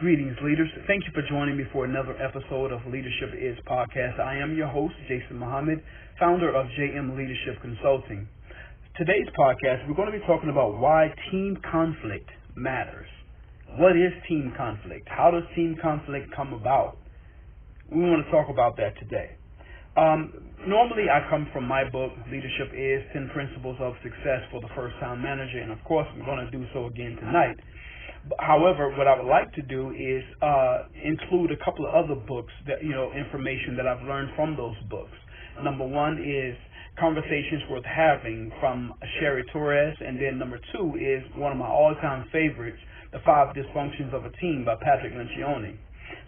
Greetings, leaders. Thank you for joining me for another episode of Leadership Is Podcast. I am your host, Jason Muhammad, founder of JM Leadership Consulting. Today's podcast, we're going to be talking about why team conflict matters. What is team conflict? How does team conflict come about? We want to talk about that today. Normally, I come from my book, Leadership Is 10 Principles of Success for the First-Time Manager, and of course, I'm going to do so again tonight. However, what I would like to do is include a couple of other books that, information that I've learned from those books. Number one is Conversations Worth Having from Sherry Torres, and then number two is one of my all-time favorites, The 5 Dysfunctions of a Team by Patrick Lencioni.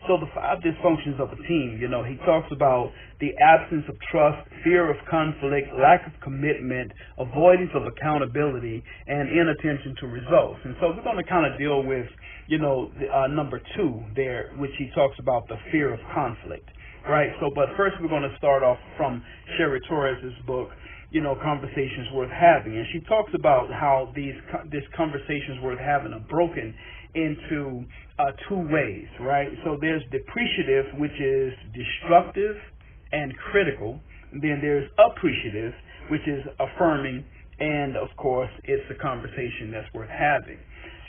So the 5 dysfunctions of a team, he talks about the absence of trust, fear of conflict, lack of commitment, avoidance of accountability, and inattention to results. And so we're going to kind of deal with, number 2 there, which he talks about the fear of conflict, right? So, but first we're going to start off from Sherry Torres' book, Conversations Worth Having. And she talks about how these conversations worth having are broken into 2 ways, right? So there's depreciative, which is destructive and critical. And then there's appreciative, which is affirming, and of course, it's a conversation that's worth having.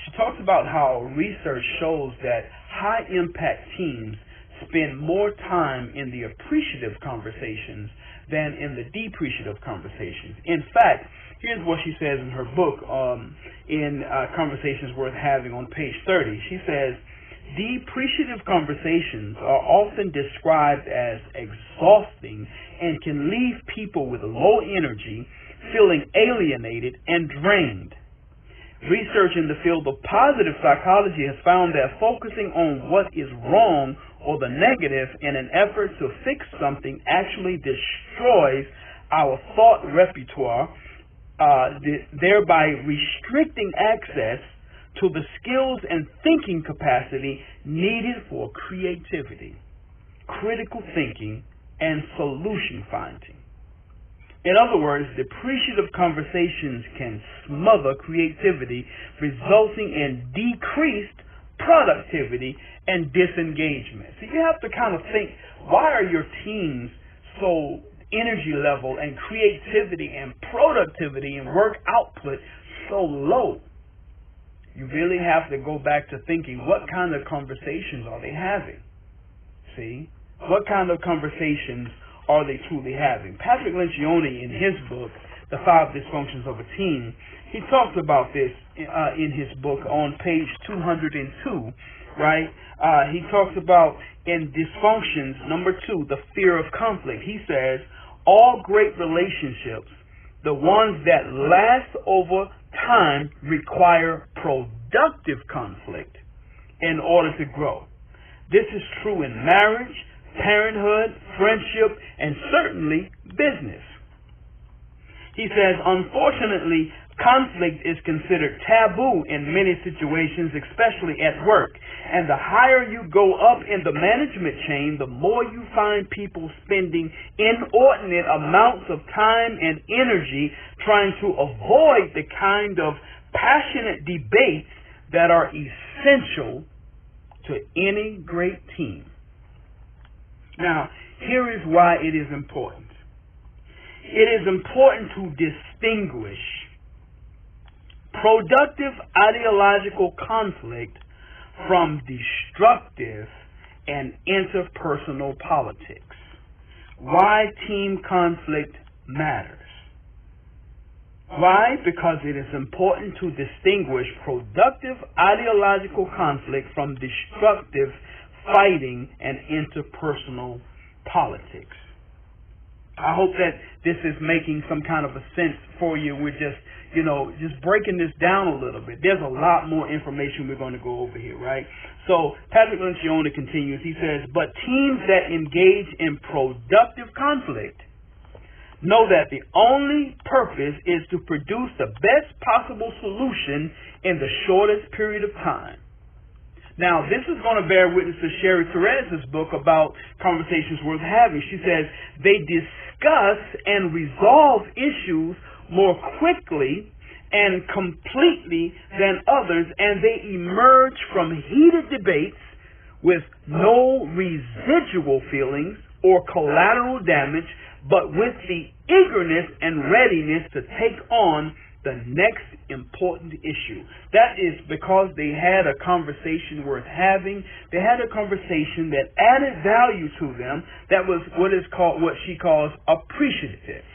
She talks about how research shows that high-impact teams spend more time in the appreciative conversations than in the depreciative conversations. In fact, here's what she says in her book, in Conversations Worth Having on page 30. She says, depreciative conversations are often described as exhausting and can leave people with low energy, feeling alienated and drained. Research in the field of positive psychology has found that focusing on what is wrong or the negative in an effort to fix something actually destroys our thought repertoire, thereby restricting access to the skills and thinking capacity needed for creativity, critical thinking, and solution finding. In other words, depreciative conversations can smother creativity, resulting in decreased productivity and disengagement. So you have to kind of think, why are your teams so energy level and creativity and productivity and work output so low? You really have to go back to thinking, what kind of conversations are they having? See? What kind of conversations are they truly having? Patrick Lencioni, in his book, The 5 Dysfunctions of a Team, he talks about this in his book on page 202, right? He talks about in dysfunctions, number 2, the fear of conflict. He says, all great relationships, the ones that last over time, require productive conflict in order to grow. This is true in marriage, parenthood, friendship, and certainly business. He says, unfortunately, conflict is considered taboo in many situations, especially at work. And the higher you go up in the management chain, the more you find people spending inordinate amounts of time and energy trying to avoid the kind of passionate debates that are essential to any great team. Now, here is why it is important. It is important to distinguish productive ideological conflict from destructive and interpersonal politics. Why team conflict matters. Why? Because it is important to distinguish productive ideological conflict from destructive fighting and interpersonal politics. I hope that this is making some kind of a sense for you. We're just breaking this down a little bit. There's a lot more information we're going to go over here, right? So Patrick Lencioni continues. He says, but teams that engage in productive conflict know that the only purpose is to produce the best possible solution in the shortest period of time. Now, this is going to bear witness to Sherry Torres' book about Conversations Worth Having. She says they discuss and resolve issues more quickly and completely than others, and they emerge from heated debates with no residual feelings or collateral damage, but with the eagerness and readiness to take on the next important issue. That is because they had a conversation worth having. They had a conversation that added value to them that was what she calls appreciative,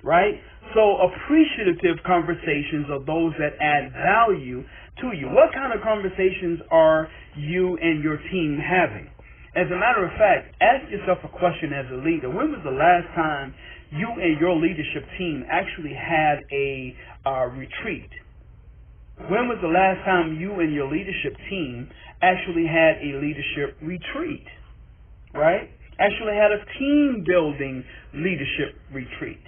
right? So appreciative conversations are those that add value to you. What kind of conversations are you and your team having? As a matter of fact, ask yourself a question as a leader. When was the last time you and your leadership team actually had a retreat? When was the last time you and your leadership team actually had a leadership retreat? Right? Actually had a team building leadership retreat.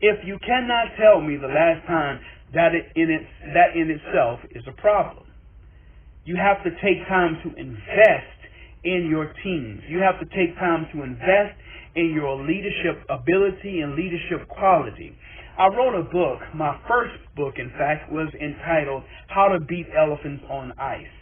If you cannot tell me the last time, that in itself is a problem. You have to take time to invest in your teams. You have to take time to invest in your leadership ability and leadership quality. I wrote a book. My first book, in fact, was entitled How to Beat Elephants on Ice.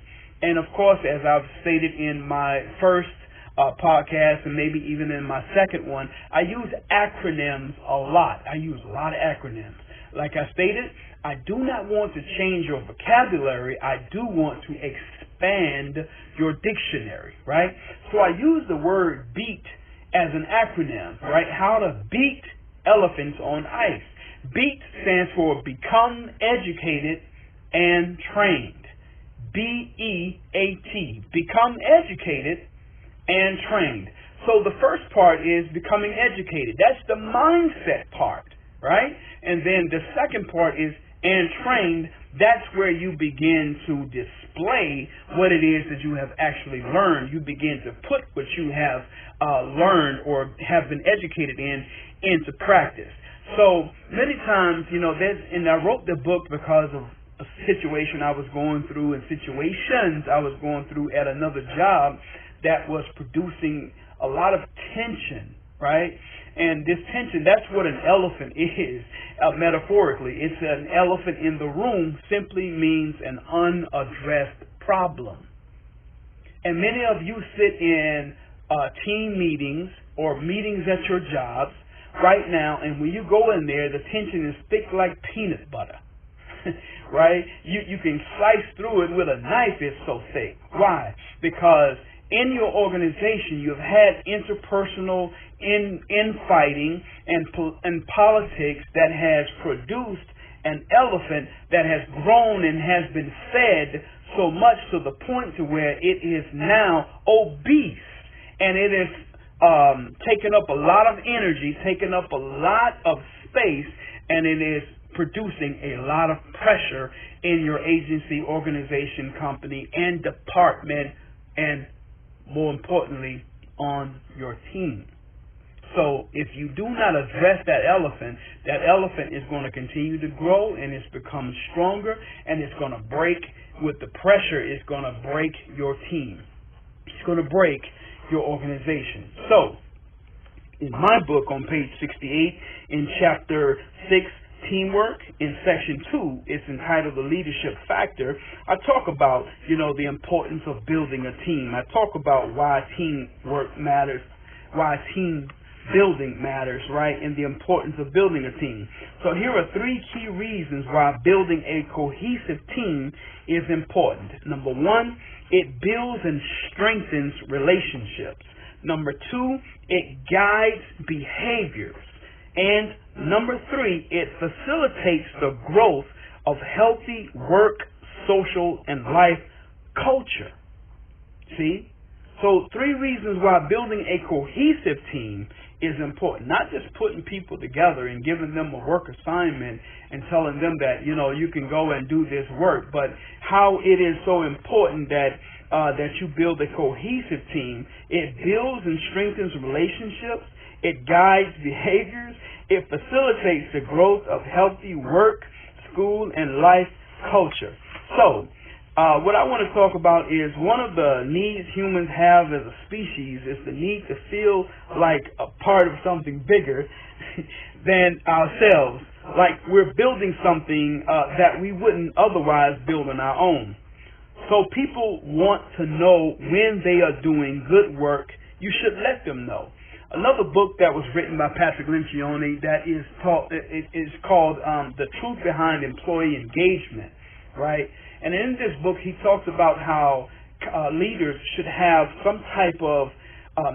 And of course, as I've stated in my first podcast and maybe even in my second one, I use acronyms a lot. I use a lot of acronyms. Like I stated, I do not want to change your vocabulary. I do want to expand your dictionary, right? So I use the word beat as an acronym, right? How to beat elephants on ice. BEAT stands for Become Educated and Trained. B-E-A-T. Become Educated and Trained. So the first part is becoming educated. That's the mindset part, right? And then the second part is and trained. That's where you begin to display what it is that you have actually learned. You begin to put what you have learned or have been educated in into practice. So many times, and I wrote the book because of a situation I was going through and situations I was going through at another job that was producing a lot of tension, right? And this tension, that's what an elephant is, metaphorically. It's an elephant in the room simply means an unaddressed problem. And many of you sit in team meetings or meetings at your jobs right now, and when you go in there, the tension is thick like peanut butter, right? You can slice through it with a knife, it's so thick. Why? Because in your organization, you've had interpersonal infighting and politics that has produced an elephant that has grown and has been fed so much to the point to where it is now obese, and it is taken up a lot of energy, taken up a lot of space, and it is producing a lot of pressure in your agency, organization, company, and department, and more importantly, on your team. So if you do not address that elephant is going to continue to grow, and it's become stronger, and it's going to break with the pressure. It's going to break your team. It's going to break your organization. So in my book on page 68, in chapter 6, Teamwork, in section 2, it's entitled The Leadership Factor. I talk about, the importance of building a team. I talk about why teamwork matters, why team building matters, right, and the importance of building a team. So here are 3 key reasons why building a cohesive team is important. Number 1, it builds and strengthens relationships. Number 2, it guides behaviors. And number 3, it facilitates the growth of healthy work, social, and life culture. See? So 3 reasons why building a cohesive team is important. Not just putting people together and giving them a work assignment and telling them that, you can go and do this work, but how it is so important that you build a cohesive team. It builds and strengthens relationships. It guides behaviors. It facilitates the growth of healthy work, school, and life culture. So, what I want to talk about is one of the needs humans have as a species is the need to feel like a part of something bigger than ourselves. Like we're building something that we wouldn't otherwise build on our own. So people want to know when they are doing good work. You should let them know. Another book that was written by Patrick Lencioni that is called The Truth Behind Employee Engagement, right? And in this book, he talks about how leaders should have some type of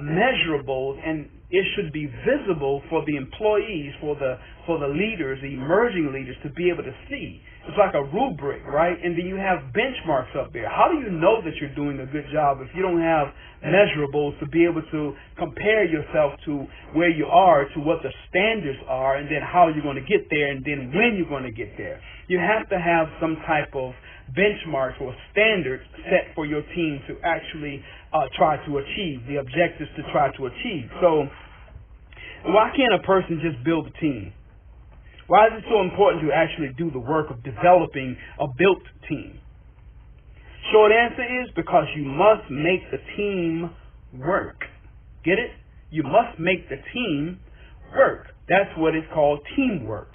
measurables, and it should be visible for the employees, for the leaders, the emerging leaders, to be able to see. It's like a rubric, right? And then you have benchmarks up there. How do you know that you're doing a good job if you don't have measurables to be able to compare yourself to where you are, to what the standards are, and then how you're going to get there, and then when you're going to get there? You have to have some type of benchmarks or standards set for your team to actually try to achieve, the objectives to try to achieve. So why can't a person just build a team? Why is it so important to actually do the work of developing a built team? Short answer is because you must make the team work. Get it? You must make the team work. That's what it's called, teamwork.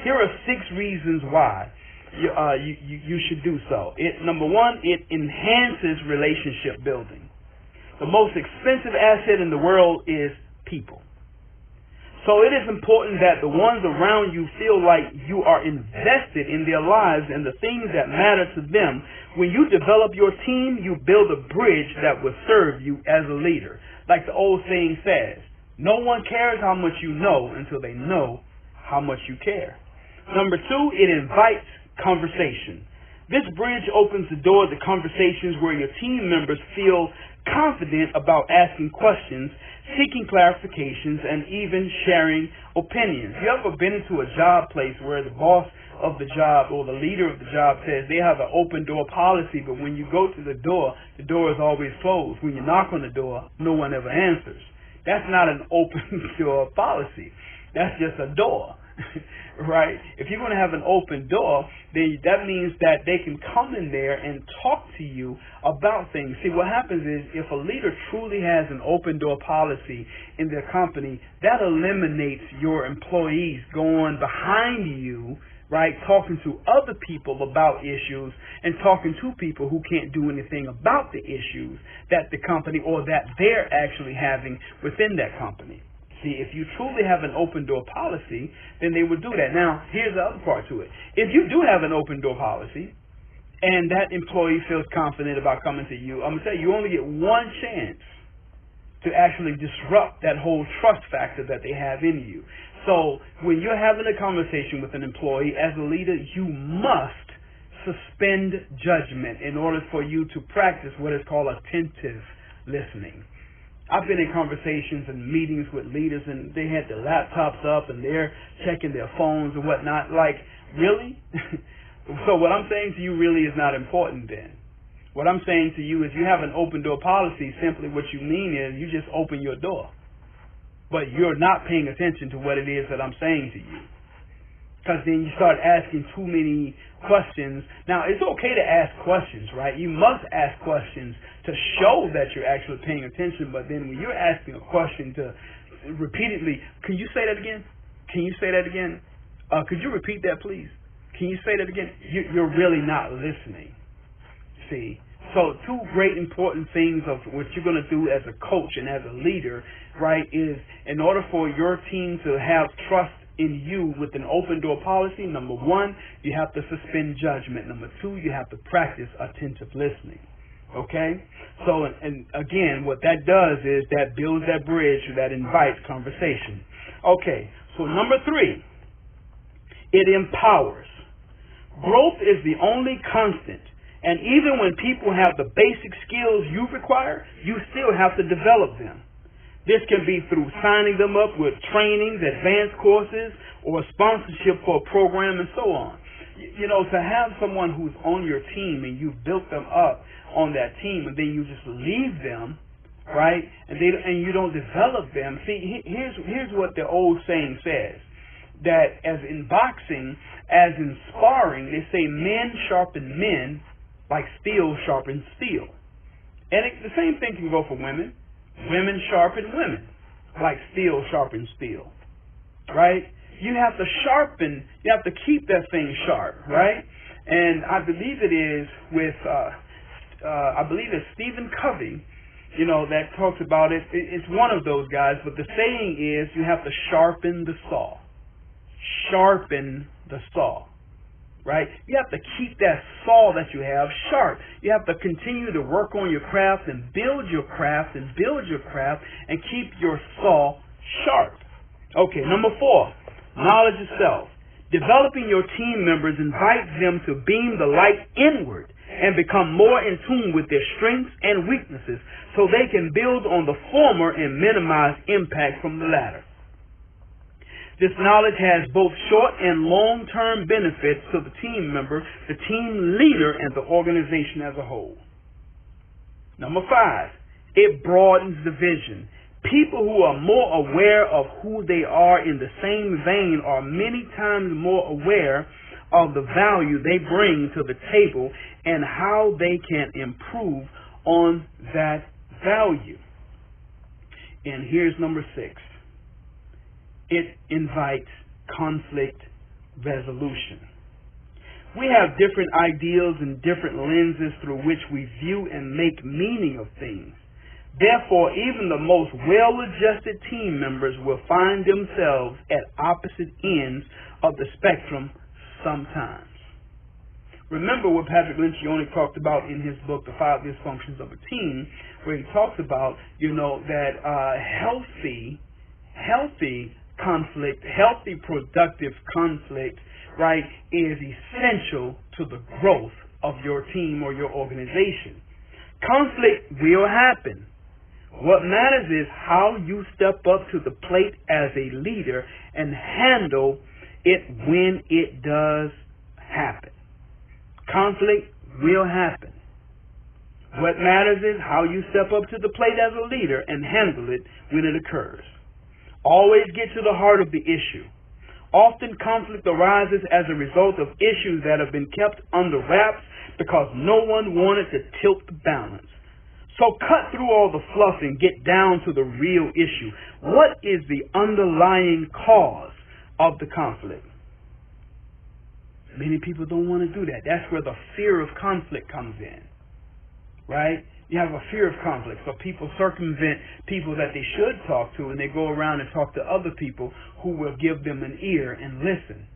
Here are 6 reasons why you should do so. Number 1, it enhances relationship building. The most expensive asset in the world is people. So it is important that the ones around you feel like you are invested in their lives and the things that matter to them. When you develop your team, you build a bridge that will serve you as a leader. Like the old saying says, no one cares how much you know until they know how much you care. Number 2, it invites conversation. This bridge opens the door to conversations where your team members feel confident about asking questions, seeking clarifications, and even sharing opinions. You ever been into a job place where the boss of the job or the leader of the job says they have an open door policy, but when you go to the door is always closed. When you knock on the door, no one ever answers. That's not an open door policy. That's just a door. Right? If you're going to have an open door, then that means that they can come in there and talk to you about things. See, what happens is if a leader truly has an open door policy in their company, that eliminates your employees going behind you, right, talking to other people about issues and talking to people who can't do anything about the issues that the company or that they're actually having within that company. See, if you truly have an open door policy, then they would do that. Now, here's the other part to it. If you do have an open door policy and that employee feels confident about coming to you, I'm going to tell you, you only get one chance to actually disrupt that whole trust factor that they have in you. So when you're having a conversation with an employee, as a leader, you must suspend judgment in order for you to practice what is called attentive listening. I've been in conversations and meetings with leaders, and they had their laptops up, and they're checking their phones and whatnot. Like, really? So what I'm saying to you really is not important then. What I'm saying to you is you have an open door policy. Simply what you mean is you just open your door. But you're not paying attention to what it is that I'm saying to you. Because then you start asking too many questions. Now, it's okay to ask questions, right? You must ask questions to show that you're actually paying attention. But then when you're asking a question to repeatedly, can you say that again? Can you say that again? Could you repeat that, please? Can you say that again? You're really not listening. See? So 2 great important things of what you're going to do as a coach and as a leader, right, is in order for your team to have trust in you with an open door policy, number 1, you have to suspend judgment. Number 2, you have to practice attentive listening. Okay? So, and again, what that does is that builds that bridge that invites conversation. Okay, so number 3, it empowers. Growth is the only constant. And even when people have the basic skills you require, you still have to develop them. This can be through signing them up with trainings, advanced courses, or sponsorship for a program and so on. You know, to have someone who's on your team and you've built them up on that team and then you just leave them, right, and you don't develop them. See, here's what the old saying says, that as in boxing, as in sparring, they say men sharpen men like steel sharpens steel. And the same thing can go for women. Women sharpen women like steel sharpens steel, right? You have to sharpen, you have to keep that thing sharp, right? And I believe it is with, I believe it's Stephen Covey, that talks about it. It's one of those guys, but the saying is you have to sharpen the saw. Sharpen the saw. Right? You have to keep that saw that you have sharp. You have to continue to work on your craft and build your craft and keep your saw sharp. Okay, number 4, knowledge of self. Developing your team members invites them to beam the light inward and become more in tune with their strengths and weaknesses so they can build on the former and minimize impact from the latter. This knowledge has both short and long-term benefits to the team member, the team leader, and the organization as a whole. Number 5, it broadens the vision. People who are more aware of who they are in the same vein are many times more aware of the value they bring to the table and how they can improve on that value. And here's number 6. It invites conflict resolution. We have different ideals and different lenses through which we view and make meaning of things. Therefore, even the most well-adjusted team members will find themselves at opposite ends of the spectrum sometimes. Remember what Patrick Lencioni talked about in his book, The 5 Dysfunctions of a Team, where he talks about, that healthy conflict, healthy, productive conflict, right, is essential to the growth of your team or your organization. Conflict will happen. What matters is how you step up to the plate as a leader and handle it when it does happen. Conflict will happen. What matters is how you step up to the plate as a leader and handle it when it occurs. Always get to the heart of the issue. Often conflict arises as a result of issues that have been kept under wraps because no one wanted to tilt the balance. So cut through all the fluff and get down to the real issue. What is the underlying cause of the conflict? Many people don't want to do that. That's where the fear of conflict comes in. Right? You have a fear of conflict, so people circumvent people that they should talk to, and they go around and talk to other people who will give them an ear and listen.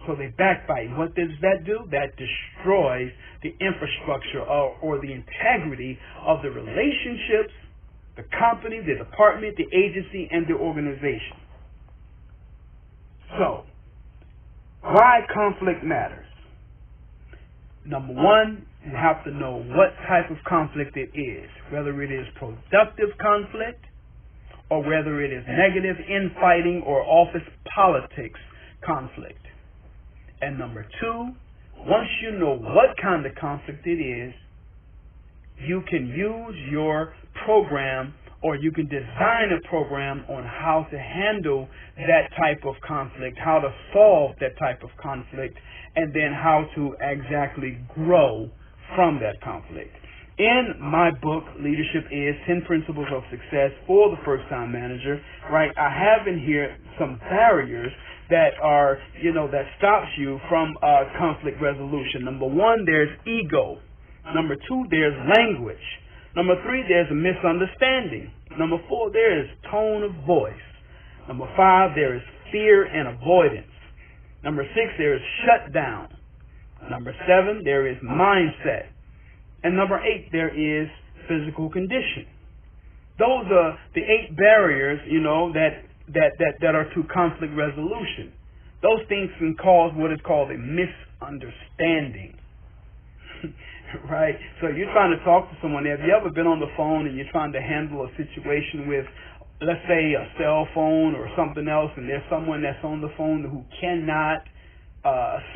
So they backbite. What does that do? That destroys the infrastructure or the integrity of the relationships, the company, the department, the agency, and the organization. So, why conflict matters? Number 1, you have to know what type of conflict it is, whether it is productive conflict or whether it is negative infighting or office politics conflict. And number 2, once you know what kind of conflict it is, you can use your program or you can design a program on how to handle that type of conflict, how to solve that type of conflict, and then how to exactly grow from that conflict. In my book, Leadership is 10 Principles of Success for the First-Time Manager, right, I have in here some barriers that are, that stops you from conflict resolution. Number 1, there's ego. Number 2, there's language. Number 3, there's a misunderstanding. Number 4, there is tone of voice. Number 5, there is fear and avoidance. Number 6, there is shutdown. Number 7, there is mindset. And number 8, there is physical condition. Those are the 8 barriers, that are to conflict resolution. Those things can cause what is called a misunderstanding. Right? So you're trying to talk to someone. Have you ever been on the phone and you're trying to handle a situation with, let's say, a cell phone or something else, and there's someone that's on the phone who cannot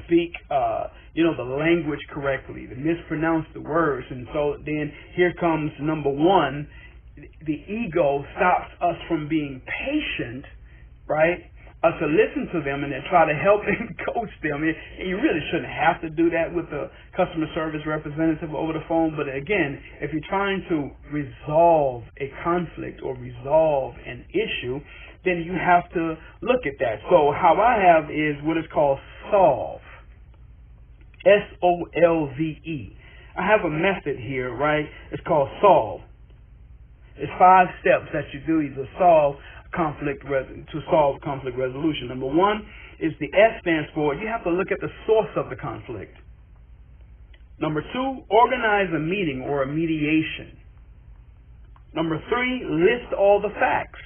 speak, the language correctly, to mispronounce the words. And so then here comes number 1. The ego stops us from being patient, right? To listen to them and then try to help and coach them. And you really shouldn't have to do that with a customer service representative over the phone. But again, if you're trying to resolve a conflict or resolve an issue, then you have to look at that. So how I have is what is called solve. SOLVE. I have a method here, right? It's called SOLVE. It's 5 steps that you do to solve conflict resolution. Number 1 is the S stands for you have to look at the source of the conflict. Number 2, organize a meeting or a mediation. Number 3, list all the facts.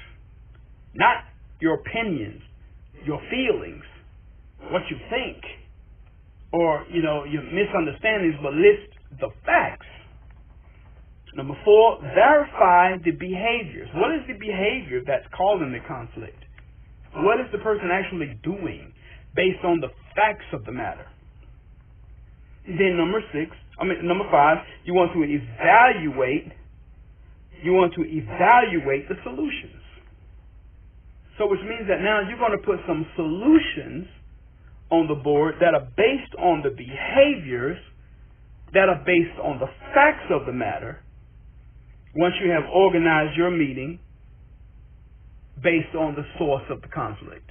Not your opinions, your feelings, what you think, or, your misunderstandings, but list the facts. Number 4, verify the behaviors. What is the behavior that's causing the conflict? What is the person actually doing based on the facts of the matter? Then number 5, you want to evaluate the solutions. So which means that now you're going to put some solutions on the board that are based on the behaviors, that are based on the facts of the matter, once you have organized your meeting based on the source of the conflict.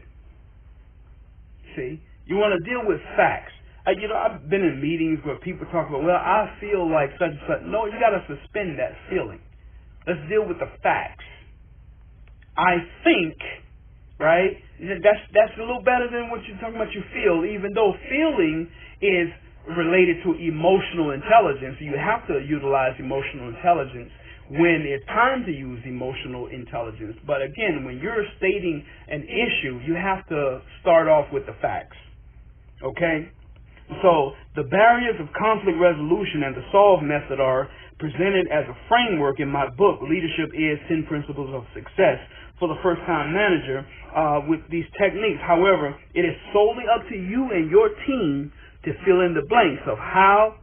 See, you want to deal with facts. I've been in meetings where people talk about, well, I feel like such and such. No, you got to suspend that feeling. Let's deal with the facts. I think, right? That's a little better than what you're talking about you feel, even though feeling is related to emotional intelligence. You have to utilize emotional intelligence when it's time to use emotional intelligence. But again, when you're stating an issue, you have to start off with the facts. Okay? So the barriers of conflict resolution and the SOLVE method are presented as a framework in my book, Leadership is 10 Principles of Success for the First-Time Manager, with these techniques. However, it is solely up to you and your team to fill in the blanks of how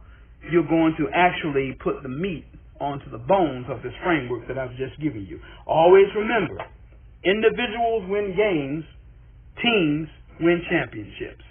you're going to actually put the meat onto the bones of this framework that I've just given you. Always remember, individuals win games, teams win championships.